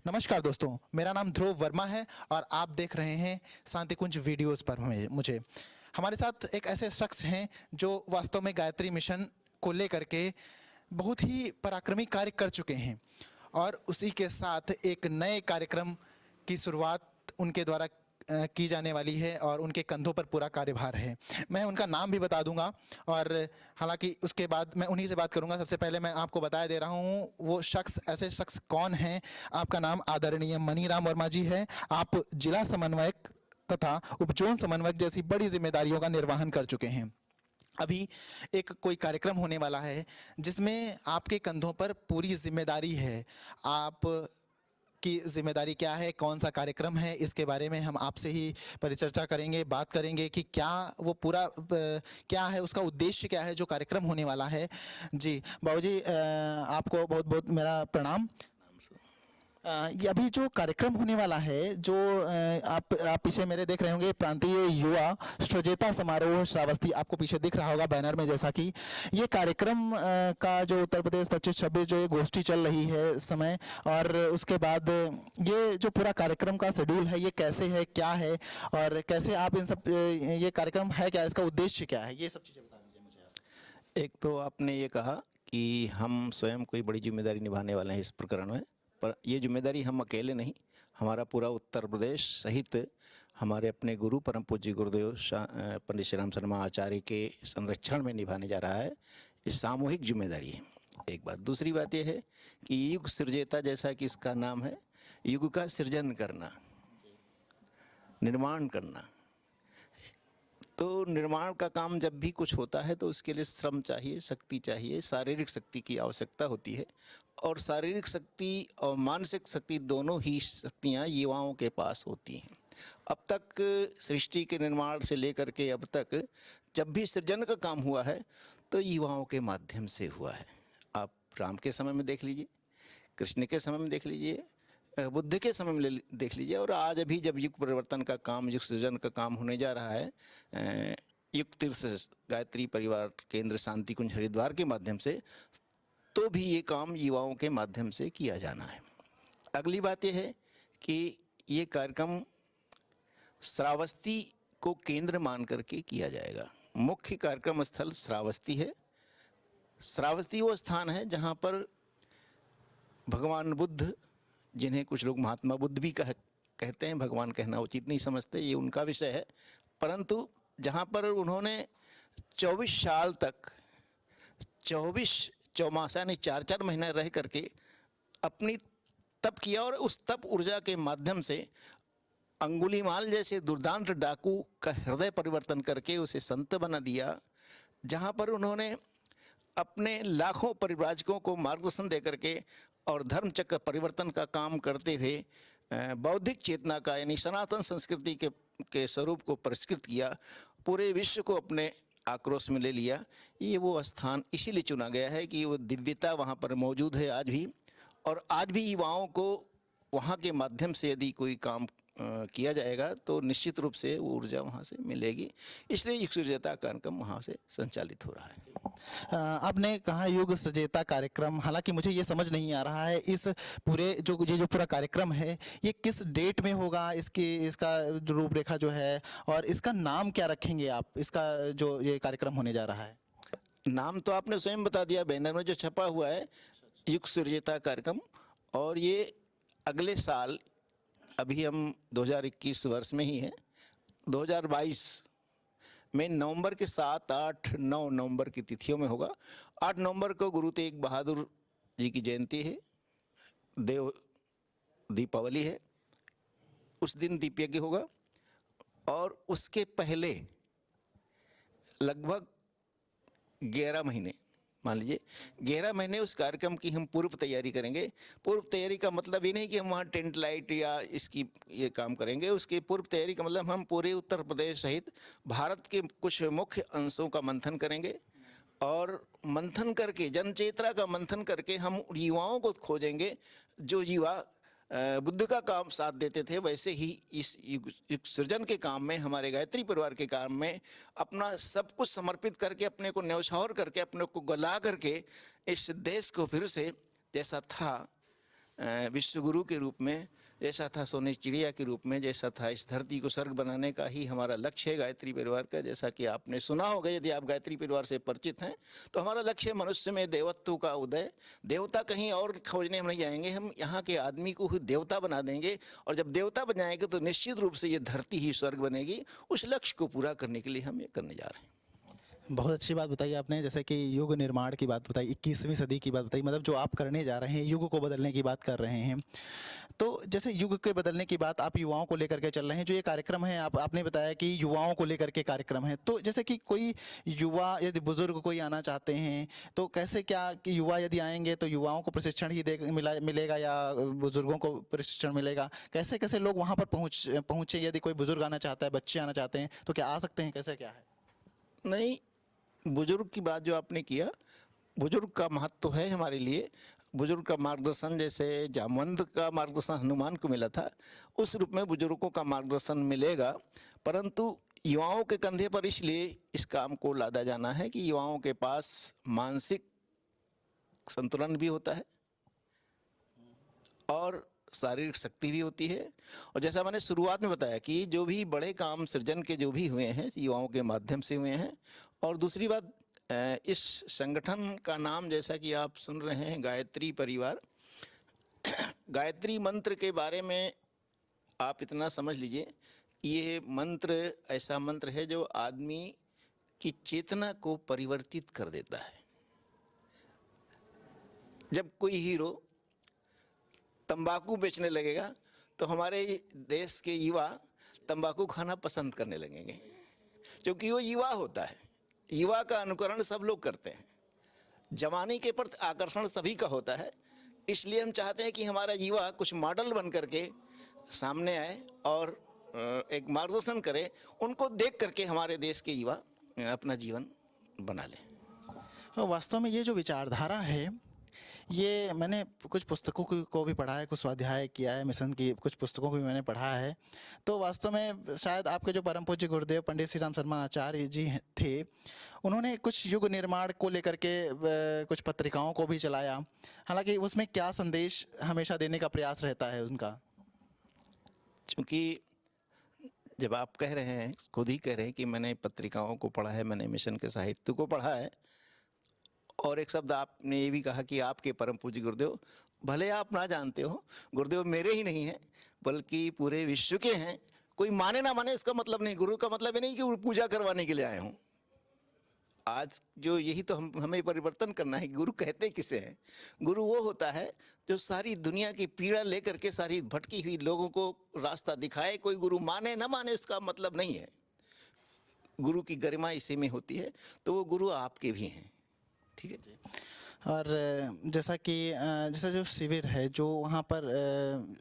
नमस्कार दोस्तों, मेरा नाम ध्रुव वर्मा है और आप देख रहे हैं शांति कुंज वीडियोस पर मुझे हमारे साथ एक ऐसे शख्स हैं जो वास्तव में गायत्री मिशन को लेकर के बहुत ही पराक्रमी कार्य कर चुके हैं और उसी के साथ एक नए कार्यक्रम की शुरुआत उनके द्वारा की जाने वाली है और उनके कंधों पर पूरा कार्यभार है। मैं उनका नाम भी बता दूंगा और हालांकि उसके बाद मैं उन्हीं से बात करूंगा। सबसे पहले मैं आपको बताया दे रहा हूं वो ऐसे शख्स कौन हैं। आपका नाम आदरणीय मनीराम वर्मा जी है। आप जिला समन्वयक तथा उपजोन समन्वयक जैसी बड़ी जिम्मेदारियों का निर्वहन कर चुके हैं। अभी एक कोई कार्यक्रम होने वाला है जिसमें आपके कंधों पर पूरी जिम्मेदारी है। आप की जिम्मेदारी क्या है, कौन सा कार्यक्रम है, इसके बारे में हम आपसे ही परिचर्चा करेंगे, बात करेंगे कि क्या वो पूरा क्या है, उसका उद्देश्य क्या है जो कार्यक्रम होने वाला है। जी बाबूजी, आपको बहुत बहुत मेरा प्रणाम। ये अभी जो कार्यक्रम होने वाला है, जो आप पीछे मेरे देख रहे होंगे, प्रांतीय युवा सृजता समारोह श्रावस्ती, आपको पीछे दिख रहा होगा बैनर में। जैसा कि ये कार्यक्रम का जो उत्तर प्रदेश 25-26 जो ये गोष्ठी चल रही है इस समय, और उसके बाद ये जो पूरा कार्यक्रम का शेड्यूल है ये कैसे है, क्या है और कैसे आप इन सब ये कार्यक्रम है क्या, इसका उद्देश्य क्या है, ये सब चीज़ें बता दीजिए मुझे आप। एक तो आपने ये कहा कि हम स्वयं कोई बड़ी जिम्मेदारी निभाने वाले हैं इस प्रकरण में, पर ये जिम्मेदारी हम अकेले नहीं, हमारा पूरा उत्तर प्रदेश सहित हमारे अपने गुरु परम पूज्य गुरुदेव पंडित श्री राम शर्मा आचार्य के संरक्षण में निभाने जा रहा है। ये सामूहिक जिम्मेदारी है, एक बात। दूसरी बात यह है कि युग सृजता, जैसा कि इसका नाम है, युग का सृजन करना, निर्माण करना। तो निर्माण का काम जब भी कुछ होता है तो उसके लिए श्रम चाहिए, शक्ति चाहिए, शारीरिक शक्ति की आवश्यकता होती है। और शारीरिक शक्ति और मानसिक शक्ति दोनों ही शक्तियाँ युवाओं के पास होती हैं। अब तक सृष्टि के निर्माण से लेकर के अब तक जब भी सृजन का काम हुआ है तो युवाओं के माध्यम से हुआ है। आप राम के समय में देख लीजिए, कृष्ण के समय में देख लीजिए, बुद्ध के समय में देख लीजिए, और आज अभी जब युग परिवर्तन का काम, युग सृजन का काम होने जा रहा है युग तीर्थ गायत्री परिवार केंद्र शांति कुंज हरिद्वार के माध्यम से, तो भी ये काम युवाओं के माध्यम से किया जाना है। अगली बात यह है कि ये कार्यक्रम श्रावस्ती को केंद्र मान करके किया जाएगा। मुख्य कार्यक्रम स्थल श्रावस्ती है। श्रावस्ती वो स्थान है जहाँ पर भगवान बुद्ध, जिन्हें कुछ लोग महात्मा बुद्ध भी कहते हैं, भगवान कहना उचित नहीं समझते, ये उनका विषय है, परंतु जहाँ पर उन्होंने 24 साल तक 24 चौमासा यानी 4-4 महीने रह करके अपनी तप किया, और उस तप ऊर्जा के माध्यम से अंगुलीमाल जैसे दुर्दांत डाकू का हृदय परिवर्तन करके उसे संत बना दिया। जहाँ पर उन्होंने अपने लाखों परिव्राजकों को मार्गदर्शन दे करके और धर्म चक्र परिवर्तन का काम करते हुए बौद्धिक चेतना का यानी सनातन संस्कृति के स्वरूप को परिष्कृत किया, पूरे विश्व को अपने आक्रोश में ले लिया। ये वो स्थान इसीलिए चुना गया है कि वो दिव्यता वहाँ पर मौजूद है आज भी, और आज भी युवाओं को वहाँ के माध्यम से यदि कोई काम किया जाएगा तो निश्चित रूप से वो ऊर्जा वहाँ से मिलेगी। इसलिए युग सृजता कार्यक्रम वहाँ से संचालित हो रहा है। आपने कहा युग सृजता कार्यक्रम, हालांकि मुझे ये समझ नहीं आ रहा है इस पूरे जो पूरा कार्यक्रम है ये किस डेट में होगा, इसका रूपरेखा जो है, और इसका नाम क्या रखेंगे आप, इसका जो ये कार्यक्रम होने जा रहा है। नाम तो आपने स्वयं बता दिया, बैनर में जो छपा हुआ है युग सृजता कार्यक्रम। और ये अगले साल, अभी हम 2021 वर्ष में ही हैं, 2022 में नवंबर के 7, 8, 9 नवंबर की तिथियों में होगा। 8 नवंबर को गुरु तेग बहादुर जी की जयंती है, देव दीपावली है, उस दिन दीप यज्ञ होगा। और उसके पहले लगभग 11 महीने, मान लीजिए 11 महीने उस कार्यक्रम की हम पूर्व तैयारी करेंगे। पूर्व तैयारी का मतलब ये नहीं कि हम वहाँ टेंट लाइट या इसकी ये काम करेंगे। उसकी पूर्व तैयारी का मतलब हम पूरे उत्तर प्रदेश सहित भारत के कुछ मुख्य अंशों का मंथन करेंगे, और मंथन करके, जनचेतना का मंथन करके हम युवाओं को खोजेंगे जो युवा बुद्ध का काम साथ देते थे, वैसे ही इस युग सृजन के काम में, हमारे गायत्री परिवार के काम में अपना सब कुछ समर्पित करके, अपने को न्यौछावर करके, अपने को गला करके इस देश को फिर से जैसा था विश्वगुरु के रूप में, जैसा था सोने चिड़िया के रूप में, जैसा था इस धरती को स्वर्ग बनाने का ही हमारा लक्ष्य है गायत्री परिवार का। जैसा कि आपने सुना होगा, यदि आप गायत्री परिवार से परिचित हैं, तो हमारा लक्ष्य है मनुष्य में देवत्व का उदय। देवता कहीं और खोजने हम नहीं जाएंगे, हम यहाँ के आदमी को ही देवता बना देंगे, और जब देवता बन जाएंगे तो निश्चित रूप से ये धरती ही स्वर्ग बनेगी। उस लक्ष्य को पूरा करने के लिए हम ये करने जा रहे हैं। बहुत अच्छी बात बताई आपने, जैसे कि युग निर्माण की बात बताई, 21वीं सदी की बात बताई, मतलब जो आप करने जा रहे हैं, युग को बदलने की बात कर रहे हैं। तो जैसे युग के बदलने की बात आप युवाओं को लेकर के चल रहे हैं, जो ये कार्यक्रम है आपने बताया कि युवाओं को लेकर के कार्यक्रम है, तो जैसे कि कोई युवा यदि बुजुर्ग कोई आना चाहते हैं तो कैसे, क्या कि युवा यदि आएंगे तो युवाओं को प्रशिक्षण ही मिलेगा या बुजुर्गों को प्रशिक्षण मिलेगा? कैसे कैसे लोग वहाँ पर पहुँचे? यदि कोई बुजुर्ग आना चाहता है, बच्चे आना चाहते हैं, तो क्या आ सकते हैं? कैसे क्या है? नहीं, बुजुर्ग की बात जो आपने किया, बुजुर्ग का महत्व तो है हमारे लिए। बुजुर्ग का मार्गदर्शन, जैसे जामवंत का मार्गदर्शन हनुमान को मिला था, उस रूप में बुजुर्गों का मार्गदर्शन मिलेगा। परंतु युवाओं के कंधे पर इसलिए इस काम को लादा जाना है कि युवाओं के पास मानसिक संतुलन भी होता है और शारीरिक शक्ति भी होती है। और जैसा मैंने शुरुआत में बताया कि जो भी बड़े काम सृजन के जो भी हुए हैं, युवाओं के माध्यम से हुए हैं। और दूसरी बात, इस संगठन का नाम जैसा कि आप सुन रहे हैं, गायत्री परिवार। गायत्री मंत्र के बारे में आप इतना समझ लीजिए, ये मंत्र ऐसा मंत्र है जो आदमी की चेतना को परिवर्तित कर देता है। जब कोई हीरो तंबाकू बेचने लगेगा तो हमारे देश के युवा तंबाकू खाना पसंद करने लगेंगे, क्योंकि वो युवा होता है। युवा का अनुकरण सब लोग करते हैं, जवानी के प्रति आकर्षण सभी का होता है। इसलिए हम चाहते हैं कि हमारा युवा कुछ मॉडल बन करके सामने आए और एक मार्गदर्शन करे। उनको देख करके हमारे देश के युवा अपना जीवन बना लें। तो वास्तव में ये जो विचारधारा है, ये मैंने कुछ पुस्तकों को भी पढ़ा है, कुछ स्वाध्याय किया है, मिशन की कुछ पुस्तकों को भी मैंने पढ़ा है। तो वास्तव में शायद आपके जो परम पूज्य गुरुदेव पंडित श्री राम शर्मा आचार्य जी थे, उन्होंने कुछ युग निर्माण को लेकर के कुछ पत्रिकाओं को भी चलाया। हालांकि उसमें क्या संदेश हमेशा देने का प्रयास रहता है उनका? क्योंकि जब आप कह रहे हैं, खुद ही कह रहे हैं कि मैंने पत्रिकाओं को पढ़ा है, मैंने मिशन के साहित्य को पढ़ा है, और एक शब्द आपने ये भी कहा कि आपके परम पूज्य गुरुदेव, भले आप ना जानते हो, गुरुदेव मेरे ही नहीं हैं बल्कि पूरे विश्व के हैं। कोई माने ना माने इसका मतलब नहीं, गुरु का मतलब ये नहीं कि पूजा करवाने के लिए आए हूँ। आज जो यही तो हमें परिवर्तन करना है कि गुरु कहते किसे हैं। गुरु वो होता है जो सारी दुनिया की पीड़ा लेकर के सारी भटकी हुई लोगों को रास्ता दिखाए। कोई गुरु माने ना माने इसका मतलब नहीं है, गुरु की गरिमा इसी में होती है। तो वो गुरु आपके भी हैं, ठीक है। और जैसा कि जैसे जो शिविर है, जो वहाँ पर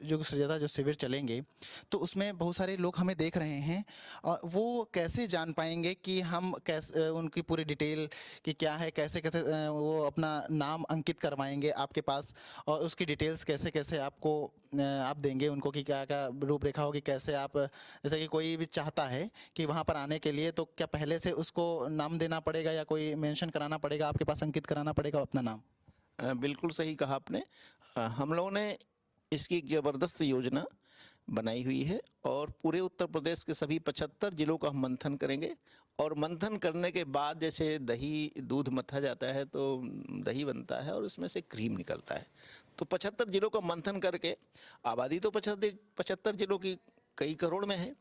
जो ज़्यादा जो शिविर चलेंगे, तो उसमें बहुत सारे लोग हमें देख रहे हैं, और वो कैसे जान पाएंगे कि हम कैसे उनकी पूरी डिटेल कि क्या है, कैसे कैसे वो अपना नाम अंकित करवाएंगे आपके पास, और उसकी डिटेल्स कैसे कैसे आपको आप देंगे उनको कि क्या क्या रूपरेखा होगी, कैसे आप, जैसे कि कोई भी चाहता है कि वहाँ पर आने के लिए, तो क्या पहले से उसको नाम देना पड़ेगा या कोई मेंशन कराना पड़ेगा, आपके पास अंकित कराना पड़ेगा अपना नाम? बिल्कुल सही कहा आपने। हम लोगों ने इसकी एक ज़बरदस्त योजना बनाई हुई है, और पूरे उत्तर प्रदेश के सभी 75 जिलों का हम मंथन करेंगे। और मंथन करने के बाद जैसे दही दूध मथा जाता है तो दही बनता है और उसमें से क्रीम निकलता है। तो 75 जिलों का मंथन करके, आबादी तो 75 जिलों की कई करोड़ में है,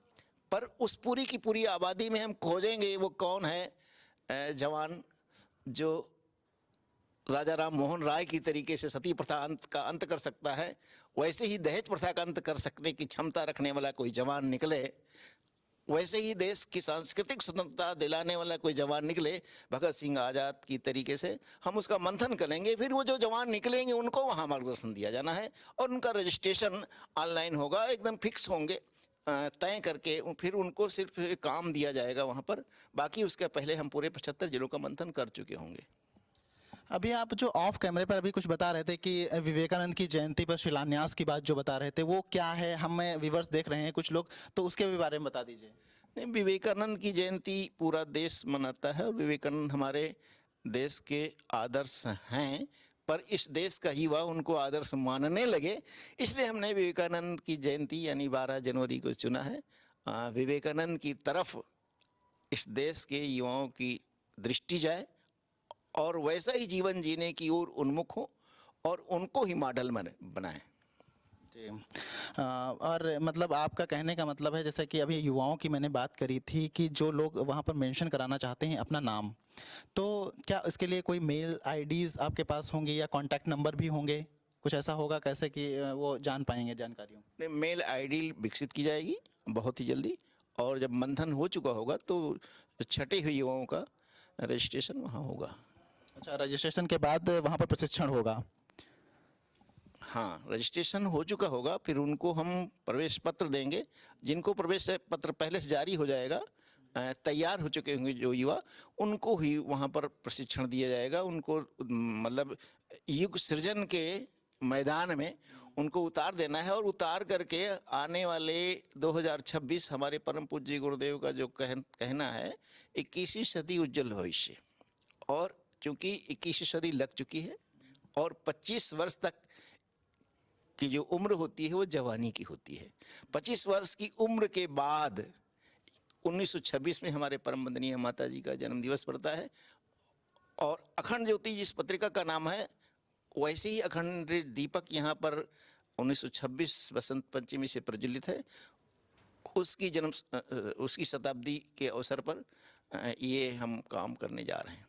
पर उस पूरी की पूरी आबादी में हम खोजेंगे वो कौन है जवान जो राजा राम मोहन राय की तरीके से सती प्रथा का अंत कर सकता है, वैसे ही दहेज प्रथा का अंत कर सकने की क्षमता रखने वाला कोई जवान निकले, वैसे ही देश की सांस्कृतिक स्वतंत्रता दिलाने वाला कोई जवान निकले भगत सिंह आज़ाद की तरीके से। हम उसका मंथन करेंगे, फिर वो जो जवान निकलेंगे उनको वहाँ मार्गदर्शन दिया जाना है, और उनका रजिस्ट्रेशन ऑनलाइन होगा, एकदम फिक्स होंगे तय करके, फिर उनको सिर्फ काम दिया जाएगा वहाँ पर। बाकी उसके पहले हम पूरे 75 जिलों का मंथन कर चुके होंगे। अभी आप जो ऑफ कैमरे पर अभी कुछ बता रहे थे कि विवेकानंद की जयंती पर शिलान्यास की बात जो बता रहे थे, वो क्या है? हमें व्यूवर्स देख रहे हैं कुछ लोग, तो उसके भी बारे में बता दीजिए। नहीं, विवेकानंद की जयंती पूरा देश मनाता है, और विवेकानंद हमारे देश के आदर्श हैं। पर इस देश का युवा उनको आदर्श मानने लगे, इसलिए हमने विवेकानंद की जयंती यानी 12 जनवरी को चुना है। विवेकानंद की तरफ इस देश के युवाओं की दृष्टि जाए और वैसा ही जीवन जीने की ओर उन्मुख हो और उनको ही मॉडल बनाएं। जी। और मतलब आपका कहने का मतलब है जैसे कि अभी युवाओं की मैंने बात करी थी कि जो लोग वहाँ पर मेंशन कराना चाहते हैं अपना नाम, तो क्या इसके लिए कोई मेल आईडीज़ आपके पास होंगी या कॉन्टैक्ट नंबर भी होंगे? कुछ ऐसा होगा कैसे कि वो जान पाएंगे जानकारियों? नहीं, मेल आईडी विकसित की जाएगी बहुत ही जल्दी, और जब मंथन हो चुका होगा तो छटे हुए युवाओं का रजिस्ट्रेशन वहाँ होगा। अच्छा, रजिस्ट्रेशन के बाद वहाँ पर प्रशिक्षण होगा? हाँ, रजिस्ट्रेशन हो चुका होगा, फिर उनको हम प्रवेश पत्र देंगे। जिनको प्रवेश पत्र पहले से जारी हो जाएगा, तैयार हो चुके होंगे जो युवा, उनको ही वहाँ पर प्रशिक्षण दिया जाएगा। उनको मतलब युग सृजन के मैदान में उनको उतार देना है, और उतार करके आने वाले 2026 हमारे परम पूज्य गुरुदेव का जो कहना है 21वीं सदी उज्जवल भविष्य, और चूँकि 21वीं सदी लग चुकी है और 25 वर्ष तक की जो उम्र होती है वो जवानी की होती है। 25 वर्ष की उम्र के बाद 1926 में हमारे परम वंदनीय माता जी का जन्म दिवस पड़ता है, और अखंड ज्योति जिस पत्रिका का नाम है, वैसे ही अखंड दीपक यहाँ पर 1926 बसंत पंचमी से प्रज्वलित है। उसकी शताब्दी के अवसर पर ये हम काम करने जा रहे हैं।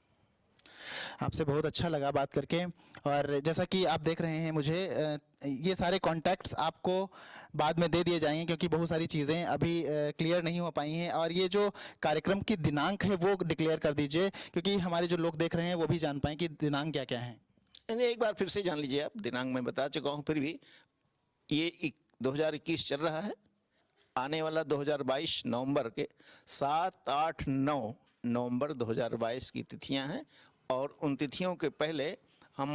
आपसे बहुत अच्छा लगा बात करके। और जैसा कि आप देख रहे हैं, मुझे ये सारे कॉन्टैक्ट्स आपको बाद में दे दिए जाएंगे क्योंकि बहुत सारी चीज़ें अभी क्लियर नहीं हो पाई हैं। और ये जो कार्यक्रम की दिनांक है वो डिक्लेयर कर दीजिए क्योंकि हमारे जो लोग देख रहे हैं वो भी जान पाएँ कि दिनांक क्या क्या है। एक बार फिर से जान लीजिए आप, दिनांक मैं बता चुका हूँ, फिर भी ये 2021 चल रहा है। आने वाला 2022 नवंबर के 7, 8, 9 नवंबर 2022 की तिथियां हैं, और उन तिथियों के पहले हम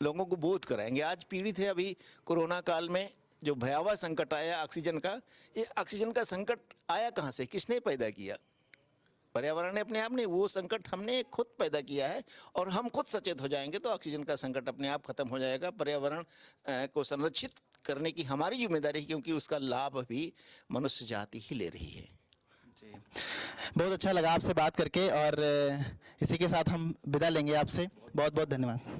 लोगों को बोध कराएंगे। आज पीड़ित है अभी कोरोना काल में जो भयावह संकट आया ऑक्सीजन का, ये ऑक्सीजन का संकट आया कहाँ से, किसने पैदा किया? पर्यावरण ने अपने आप ने, वो संकट हमने खुद पैदा किया है, और हम खुद सचेत हो जाएंगे तो ऑक्सीजन का संकट अपने आप खत्म हो जाएगा। पर्यावरण को संरक्षित करने की हमारी जिम्मेदारी है, क्योंकि उसका लाभ भी मनुष्य जाति ही ले रही है। जी, बहुत अच्छा लगा आपसे बात करके, और इसी के साथ हम विदा लेंगे आपसे। बहुत बहुत धन्यवाद।